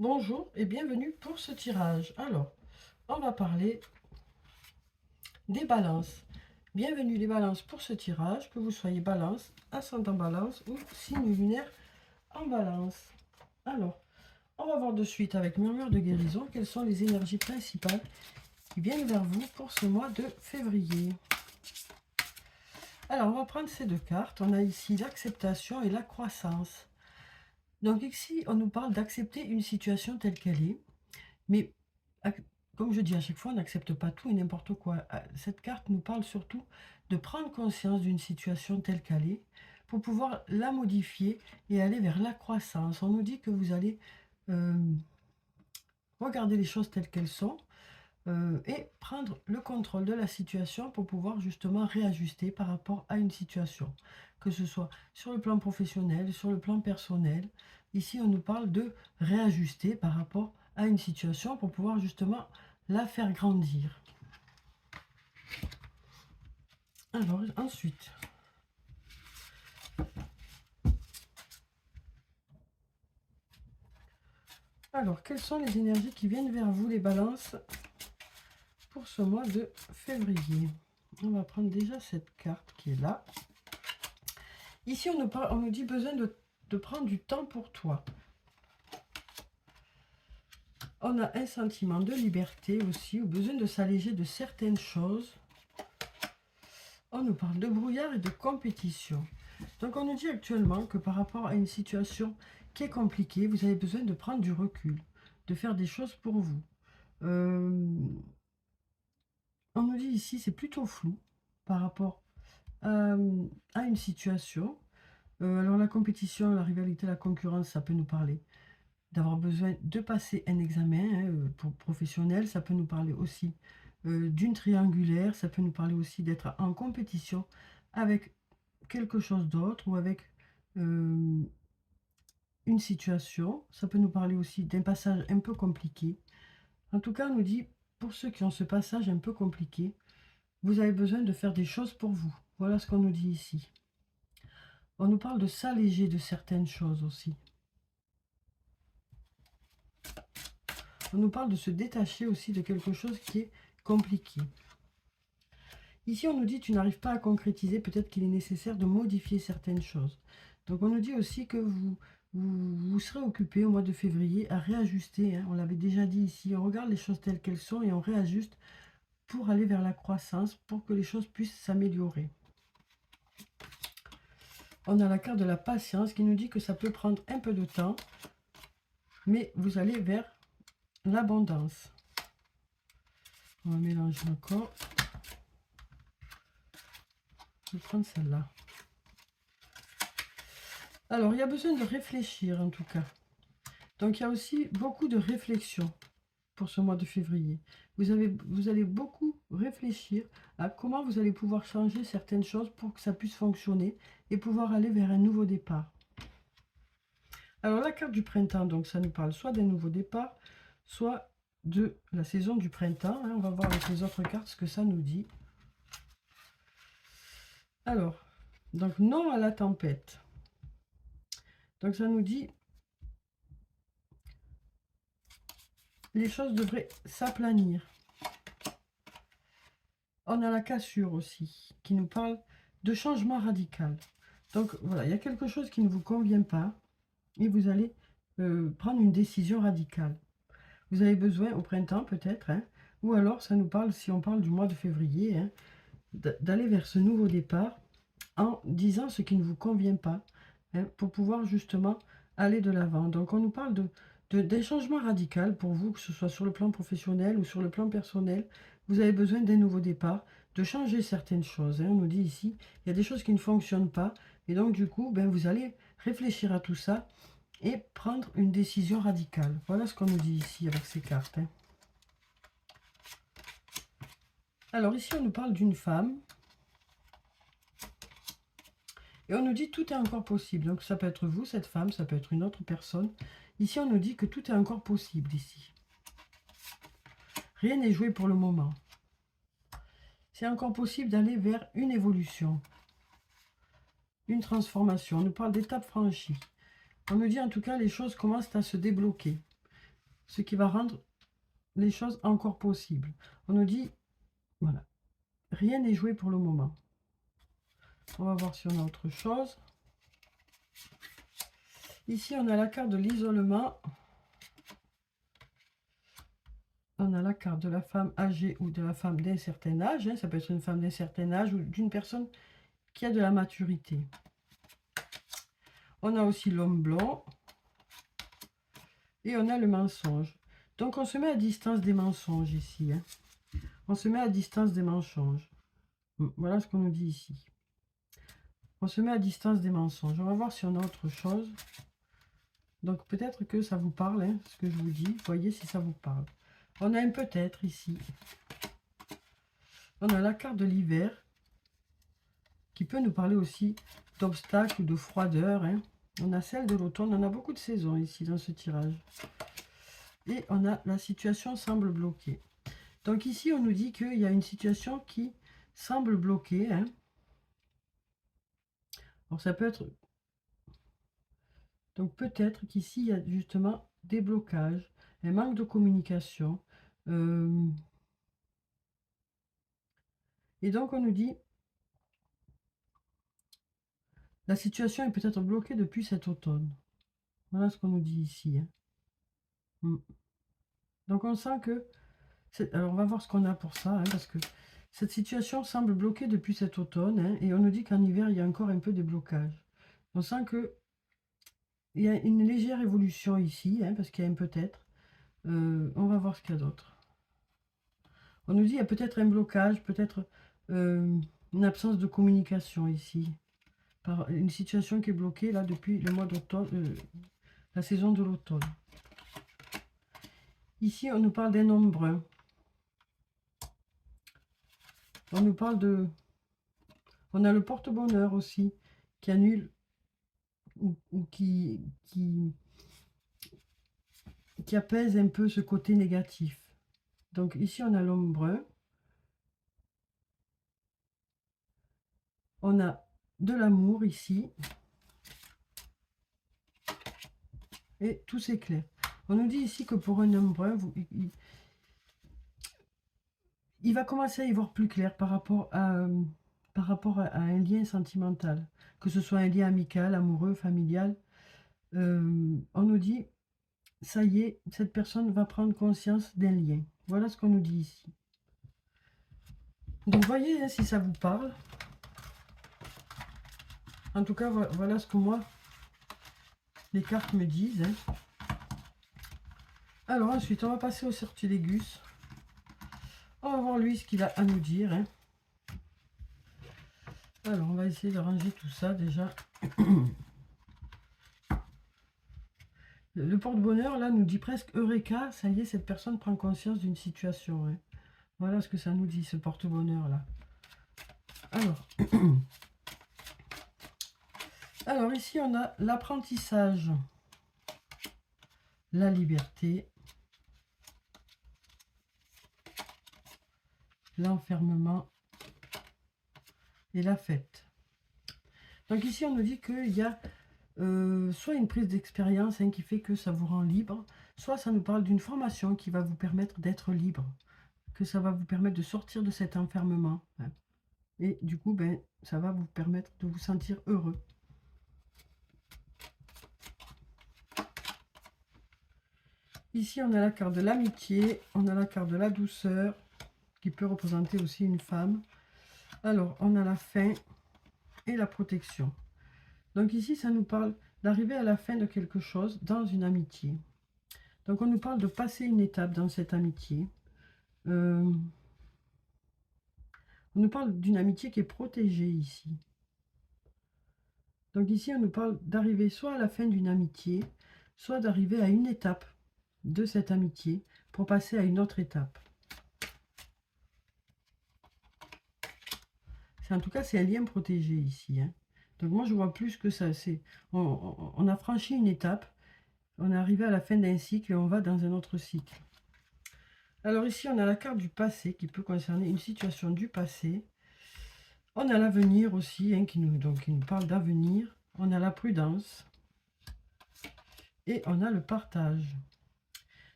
Bonjour et bienvenue pour ce tirage. Alors, on va parler des balances. Bienvenue les balances pour ce tirage, que vous soyez balance, ascendant balance ou signe lunaire en balance. Alors, on va voir de suite avec murmure de guérison quelles sont les énergies principales qui viennent vers vous pour ce mois de février. Alors, on va prendre ces deux cartes. On a ici l'acceptation et la croissance. Donc ici, on nous parle d'accepter une situation telle qu'elle est, mais comme je dis à chaque fois, on n'accepte pas tout et n'importe quoi. Cette carte nous parle surtout de prendre conscience d'une situation telle qu'elle est pour pouvoir la modifier et aller vers la croissance. On nous dit que vous allez regarder les choses telles qu'elles sont et prendre le contrôle de la situation pour pouvoir justement réajuster par rapport à une situation, que ce soit sur le plan professionnel, sur le plan personnel. Ici, on nous parle de réajuster par rapport à une situation pour pouvoir justement la faire grandir. Alors, ensuite, quelles sont les énergies qui viennent vers vous, les balances, pour ce mois de février? On va prendre déjà cette carte qui est là. Ici, on nous dit besoin de prendre du temps pour toi. On a un sentiment de liberté aussi, ou besoin de s'alléger de certaines choses. On nous parle de brouillard et de compétition. Donc on nous dit actuellement que par rapport à une situation qui est compliquée, vous avez besoin de prendre du recul, de faire des choses pour vous. On nous dit ici, c'est plutôt flou par rapport à une situation. Alors la compétition, la rivalité, la concurrence, ça peut nous parler d'avoir besoin de passer un examen pour professionnel. Ça peut nous parler aussi d'une triangulaire. Ça peut nous parler aussi d'être en compétition avec quelque chose d'autre ou avec une situation. Ça peut nous parler aussi d'un passage un peu compliqué. En tout cas, on nous dit, pour ceux qui ont ce passage un peu compliqué, vous avez besoin de faire des choses pour vous. Voilà ce qu'on nous dit ici. On nous parle de s'alléger de certaines choses aussi. On nous parle de se détacher aussi de quelque chose qui est compliqué. Ici, on nous dit tu n'arrives pas à concrétiser, peut-être qu'il est nécessaire de modifier certaines choses. Donc, on nous dit aussi que vous serez occupé au mois de février à réajuster. On l'avait déjà dit ici, on regarde les choses telles qu'elles sont et on réajuste pour aller vers la croissance, pour que les choses puissent s'améliorer. On a la carte de la patience qui nous dit que ça peut prendre un peu de temps, mais vous allez vers l'abondance. On va mélanger encore. Je vais prendre celle-là. Alors, il y a besoin de réfléchir en tout cas. Donc, il y a aussi beaucoup de réflexion pour ce mois de février. Vous allez beaucoup réfléchir à comment vous allez pouvoir changer certaines choses pour que ça puisse fonctionner et pouvoir aller vers un nouveau départ. Alors, la carte du printemps, donc ça nous parle soit d'un nouveau départ, soit de la saison du printemps. On va voir avec les autres cartes ce que ça nous dit. Alors, donc non à la tempête. Donc ça nous dit les choses devraient s'aplanir. On a la cassure aussi qui nous parle de changement radical. Donc voilà, il y a quelque chose qui ne vous convient pas et vous allez prendre une décision radicale. Vous avez besoin au printemps peut-être, ou alors ça nous parle, si on parle du mois de février, d'aller vers ce nouveau départ en disant ce qui ne vous convient pas, pour pouvoir justement aller de l'avant. Donc on nous parle d'un changement radical pour vous, que ce soit sur le plan professionnel ou sur le plan personnel. Vous avez besoin d'un nouveau départ, de changer certaines choses. On nous dit ici, il y a des choses qui ne fonctionnent pas, et donc du coup, vous allez réfléchir à tout ça et prendre une décision radicale. Voilà ce qu'on nous dit ici avec ces cartes. Alors ici, on nous parle d'une femme. Et on nous dit tout est encore possible. Donc ça peut être vous, cette femme, ça peut être une autre personne. Ici, on nous dit que tout est encore possible ici. Rien n'est joué pour le moment. C'est encore possible d'aller vers une évolution, une transformation. On nous parle d'étapes franchies. On nous dit en tout cas les choses commencent à se débloquer. ce qui va rendre les choses encore possibles. On nous dit, voilà, rien n'est joué pour le moment. On va voir si on a autre chose. Ici, on a la carte de l'isolement. On a la carte de la femme âgée ou de la femme d'un certain âge. Hein. Ça peut être une femme d'un certain âge ou d'une personne qui a de la maturité. On a aussi l'homme blanc. Et on a le mensonge. Donc, on se met à distance des mensonges ici. Hein. On se met à distance des mensonges. Voilà ce qu'on nous dit ici. On se met à distance des mensonges. On va voir si on a autre chose. Donc, peut-être que ça vous parle, hein, ce que je vous dis. Voyez si ça vous parle. On a un peut-être ici. On a la carte de l'hiver, qui peut nous parler aussi d'obstacles ou de froideur. Hein. On a celle de l'automne. On a beaucoup de saisons ici dans ce tirage. Et on a la situation semble bloquée. Donc ici, on nous dit qu'il y a une situation qui semble bloquée. Hein. Alors ça peut être... Donc peut-être qu'ici, il y a justement des blocages, un manque de communication. Et donc on nous dit, la situation est peut-être bloquée depuis cet automne. Voilà ce qu'on nous dit ici. Hein. Donc on sent que... Alors on va voir ce qu'on a pour ça, hein, parce que cette situation semble bloquée depuis cet automne. Hein, et on nous dit qu'en hiver, il y a encore un peu de blocage. On sent que il y a une légère évolution ici, hein, parce qu'il y a un peut-être. On va voir ce qu'il y a d'autre. On nous dit qu'il y a peut-être un blocage, peut-être une absence de communication ici. Par une situation qui est bloquée là depuis le mois d'octobre, la saison de l'automne. Ici, on nous parle d'un homme brun. On nous parle de... On a le porte-bonheur aussi, qui annule ou qui apaise un peu ce côté négatif. Donc ici, on a l'homme brun. On a de l'amour ici. Et tout s'éclaire. On nous dit ici que pour un homme brun, il va commencer à y voir plus clair par rapport à un lien sentimental. Que ce soit un lien amical, amoureux, familial. On nous dit, ça y est, cette personne va prendre conscience d'un lien. Voilà ce qu'on nous dit ici. Donc voyez hein, si ça vous parle. En tout cas, voilà ce que moi, les cartes me disent. Hein. Alors ensuite, on va passer au Sortilégus. On va voir lui ce qu'il a à nous dire. Hein. Alors, on va essayer de ranger tout ça déjà. Le porte-bonheur, là, nous dit presque Eureka. Ça y est, cette personne prend conscience d'une situation. Hein. Voilà ce que ça nous dit, ce porte-bonheur, là. Alors. Alors, ici, on a l'apprentissage, la liberté, l'enfermement et la fête. Donc ici, on nous dit qu'il y a soit une prise d'expérience hein, qui fait que ça vous rend libre, soit ça nous parle d'une formation qui va vous permettre d'être libre, que ça va vous permettre de sortir de cet enfermement. Hein. Et du coup, ben, ça va vous permettre de vous sentir heureux. Ici, on a la carte de l'amitié, on a la carte de la douceur, qui peut représenter aussi une femme. Alors, on a la fin et la protection. Donc ici, ça nous parle d'arriver à la fin de quelque chose dans une amitié. Donc on nous parle de passer une étape dans cette amitié. On nous parle d'une amitié qui est protégée ici. Donc ici, on nous parle d'arriver soit à la fin d'une amitié, soit d'arriver à une étape de cette amitié pour passer à une autre étape. En tout cas, c'est un lien protégé ici. Hein. Donc moi, je vois plus que ça. On a franchi une étape, on est arrivé à la fin d'un cycle et on va dans un autre cycle. Alors ici, on a la carte du passé qui peut concerner une situation du passé. On a l'avenir aussi, hein, qui nous parle d'avenir. On a la prudence. Et on a le partage.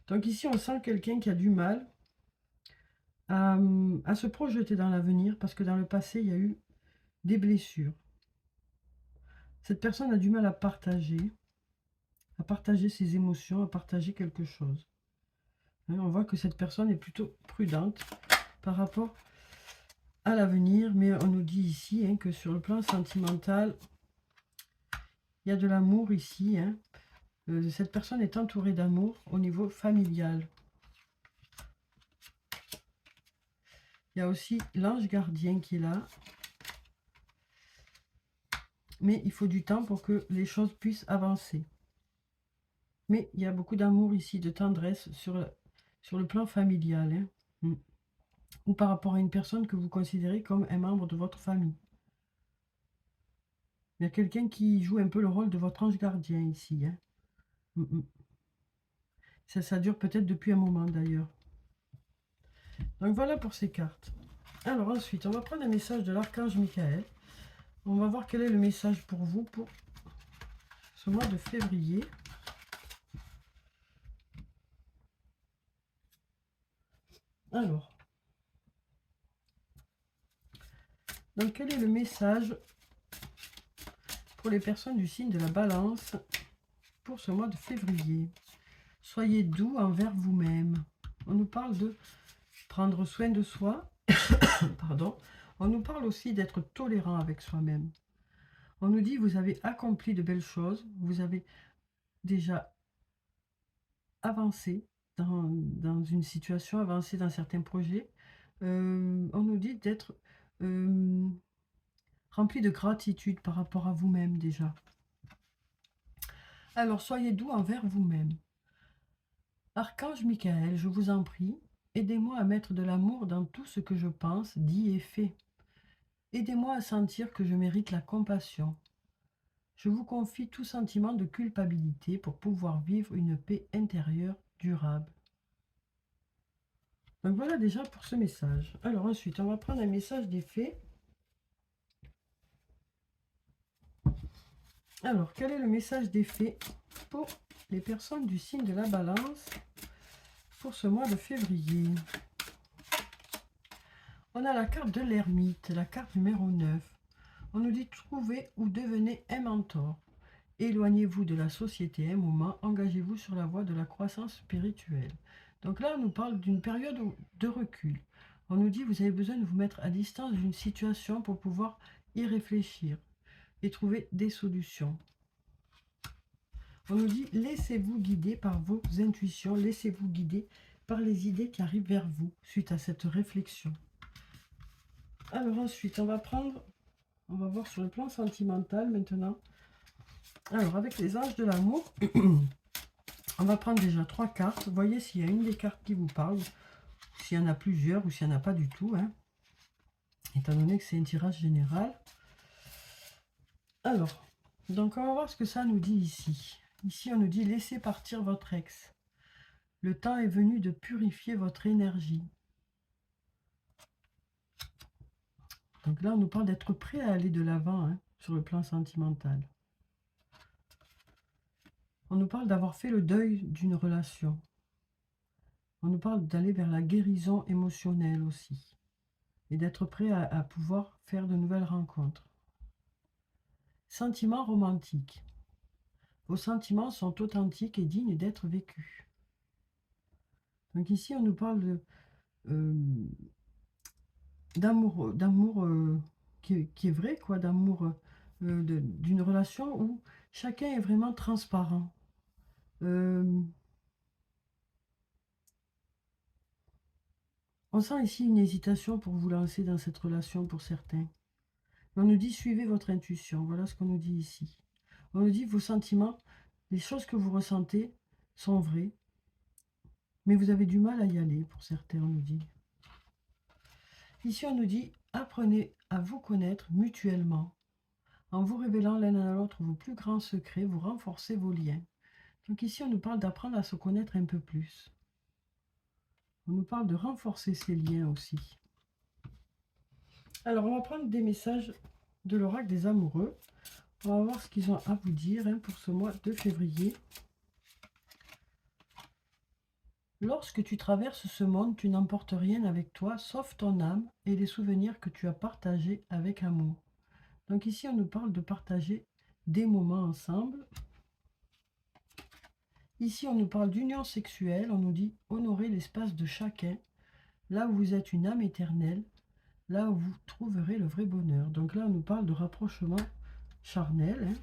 Donc ici, on sent quelqu'un qui a du mal à se projeter dans l'avenir parce que dans le passé, il y a eu des blessures. Cette personne a du mal à partager ses émotions, à partager quelque chose. Hein, on voit que cette personne est plutôt prudente par rapport à l'avenir, mais on nous dit ici hein, que sur le plan sentimental, il y a de l'amour ici. Hein. Cette personne est entourée d'amour au niveau familial. Il y a aussi l'ange gardien qui est là. Mais il faut du temps pour que les choses puissent avancer. Mais il y a beaucoup d'amour ici, de tendresse sur le plan familial. Hein. Ou par rapport à une personne que vous considérez comme un membre de votre famille. Il y a quelqu'un qui joue un peu le rôle de votre ange gardien ici. Hein. Ça dure peut-être depuis un moment d'ailleurs. Donc voilà pour ces cartes. Alors ensuite, on va prendre un message de l'archange Michael. On va voir quel est le message pour vous pour ce mois de février. Alors, donc quel est le message pour les personnes du signe de la balance pour ce mois de février? Soyez doux envers vous-même. On nous parle de prendre soin de soi. Pardon. On nous parle aussi d'être tolérant avec soi-même. On nous dit, vous avez accompli de belles choses. Vous avez déjà avancé dans une situation, avancé dans certains projets. On nous dit d'être rempli de gratitude par rapport à vous-même déjà. Alors, soyez doux envers vous-même. Archange Michael, je vous en prie, aidez-moi à mettre de l'amour dans tout ce que je pense, dis et fais. Aidez-moi à sentir que je mérite la compassion. Je vous confie tout sentiment de culpabilité pour pouvoir vivre une paix intérieure durable. Donc voilà déjà pour ce message. Alors ensuite, on va prendre un message des fées. Alors, quel est le message des fées pour les personnes du signe de la balance pour ce mois de février? On a la carte de l'ermite, la carte numéro 9. On nous dit trouvez ou devenez un mentor. Éloignez-vous de la société un moment, engagez-vous sur la voie de la croissance spirituelle. Donc là, on nous parle d'une période de recul. On nous dit vous avez besoin de vous mettre à distance d'une situation pour pouvoir y réfléchir et trouver des solutions. On nous dit laissez-vous guider par vos intuitions, laissez-vous guider par les idées qui arrivent vers vous suite à cette réflexion. Alors ensuite, on va voir sur le plan sentimental maintenant. Alors avec les anges de l'amour, on va prendre déjà 3 cartes. Voyez s'il y a une des cartes qui vous parle, s'il y en a plusieurs ou s'il n'y en a pas du tout. Hein, étant donné que c'est un tirage général. Alors, donc on va voir ce que ça nous dit ici. Ici, on nous dit laissez partir votre ex. Le temps est venu de purifier votre énergie. Donc là, on nous parle d'être prêt à aller de l'avant hein, sur le plan sentimental. On nous parle d'avoir fait le deuil d'une relation. On nous parle d'aller vers la guérison émotionnelle aussi. Et d'être prêt à pouvoir faire de nouvelles rencontres. Sentiments romantiques. Vos sentiments sont authentiques et dignes d'être vécus. Donc ici, on nous parle d'amour qui est vrai, quoi, d'amour d'une relation où chacun est vraiment transparent. On sent ici une hésitation pour vous lancer dans cette relation pour certains. On nous dit suivez votre intuition. Voilà ce qu'on nous dit ici. On nous dit vos sentiments, les choses que vous ressentez sont vraies, mais vous avez du mal à y aller pour certains, on nous dit. Ici, on nous dit apprenez à vous connaître mutuellement. En vous révélant l'un à l'autre vos plus grands secrets, vous renforcez vos liens. Donc ici, on nous parle d'apprendre à se connaître un peu plus. On nous parle de renforcer ces liens aussi. Alors, on va prendre des messages de l'oracle des amoureux. On va voir ce qu'ils ont à vous dire hein, pour ce mois de février. Lorsque tu traverses ce monde, tu n'emportes rien avec toi, sauf ton âme et les souvenirs que tu as partagés avec amour. Donc ici, on nous parle de partager des moments ensemble. Ici, on nous parle d'union sexuelle. On nous dit honorer l'espace de chacun. Là où vous êtes une âme éternelle, là où vous trouverez le vrai bonheur. Donc là, on nous parle de rapprochement charnel.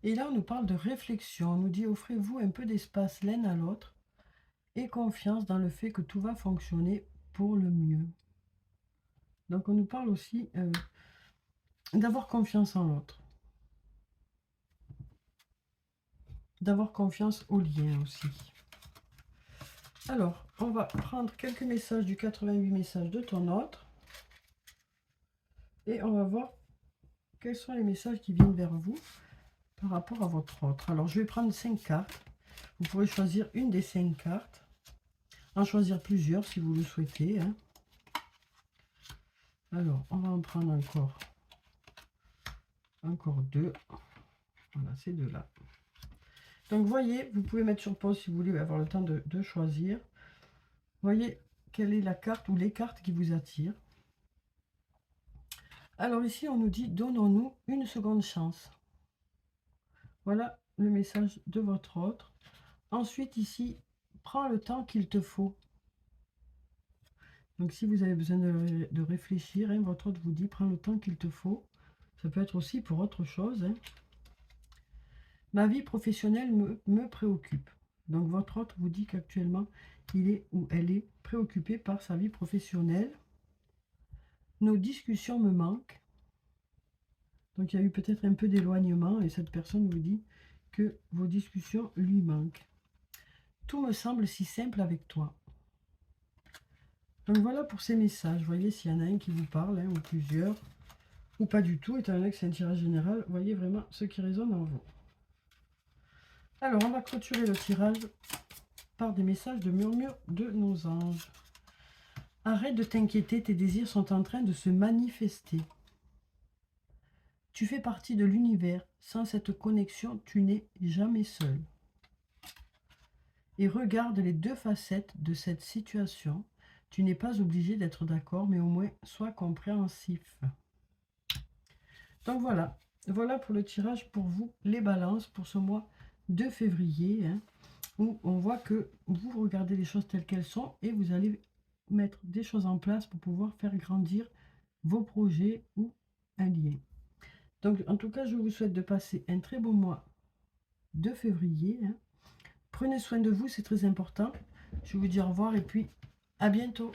Et là, on nous parle de réflexion. On nous dit offrez-vous un peu d'espace l'un à l'autre et confiance dans le fait que tout va fonctionner pour le mieux. Donc on nous parle aussi d'avoir confiance en l'autre. D'avoir confiance au lien aussi. Alors, on va prendre quelques messages du 88 messages de ton autre. Et on va voir quels sont les messages qui viennent vers vous par rapport à votre autre. Alors, je vais prendre 5 cartes. Vous pourrez choisir une des 5 cartes. En choisir plusieurs si vous le souhaitez. Hein. Alors, on va en prendre encore 2. Voilà, ces deux-là. Donc, voyez, vous pouvez mettre sur pause si vous voulez avoir le temps de choisir. Voyez quelle est la carte ou les cartes qui vous attirent. Alors ici, on nous dit, donnons-nous une seconde chance. Voilà le message de votre autre. Ensuite, ici, prends le temps qu'il te faut. Donc, si vous avez besoin de réfléchir, hein, votre autre vous dit, prends le temps qu'il te faut. Ça peut être aussi pour autre chose. Hein. Ma vie professionnelle me préoccupe. Donc, votre autre vous dit qu'actuellement, il est ou elle est préoccupée par sa vie professionnelle. Nos discussions me manquent. Donc, il y a eu peut-être un peu d'éloignement et cette personne vous dit que vos discussions lui manquent. Tout me semble si simple avec toi. Donc, voilà pour ces messages. Voyez s'il y en a un qui vous parle, hein, ou plusieurs, ou pas du tout, étant donné que c'est un tirage général. Voyez vraiment ce qui résonne en vous. Alors, on va clôturer le tirage par des messages de murmure de nos anges. Arrête de t'inquiéter, tes désirs sont en train de se manifester. Tu fais partie de l'univers. Sans cette connexion, tu n'es jamais seul. Et regarde les deux facettes de cette situation. Tu n'es pas obligé d'être d'accord, mais au moins sois compréhensif. Donc voilà, voilà pour le tirage pour vous, les balances, pour ce mois de février, hein, où on voit que vous regardez les choses telles qu'elles sont et vous allez mettre des choses en place pour pouvoir faire grandir vos projets ou un lien. Donc en tout cas, je vous souhaite de passer un très beau mois de février. Hein. Prenez soin de vous, c'est très important. Je vous dis au revoir et puis à bientôt.